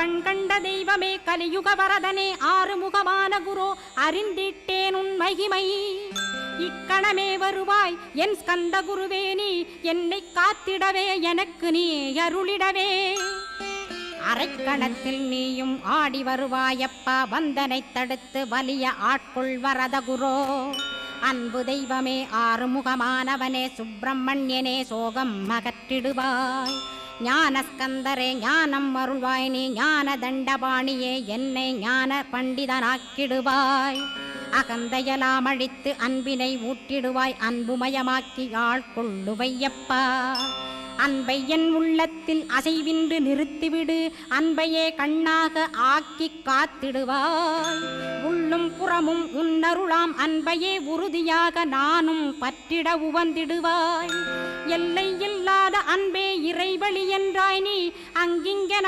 கண்கண்ட தெய்வமே கலியுக வரதனே ஆறுமுகமான குரு அறிந்திட்டேன் உன் மகிமை இக்கணமே வருவாய் என் ஸ்கந்த குருவேனி என்னை காத்திடவே எனக்கு நீ அருளிடவே அரைக்கணத்தில் நீயும் ஆடி வருவாயப்பா வந்தனை தடுத்து வலிய ஆட்கொள் வரத குரோ அன்பு தெய்வமே ஆறுமுகமானவனே சுப்பிரமணியனே சோகம் அகற்றிடுவாய் ஞானஸ்கந்தரே ஞானம் அருள்வாய் நீ ஞான தண்டபாணியே என்னை ஞான பண்டிதனாக்கிடுவாய் அகந்தையலாம் அழித்து அன்பினை ஊட்டிடுவாய் அன்புமயமாக்கி ஆள்கொள்ளுவையப்பா அன்பை என் உள்ளத்தில் அசைவின்று நிறுத்திவிடு அன்பையே கண்ணாக ஆக்கி காத்திடுவாய் உள்ளும் புறமும் உன்னருளாம் அன்பையே உறுதியாக நானும் பற்றிட உவந்திடுவாய் எல்லை இல்லாத அன்பே இறைவழி என்றாய் நீ அங்கிங்கென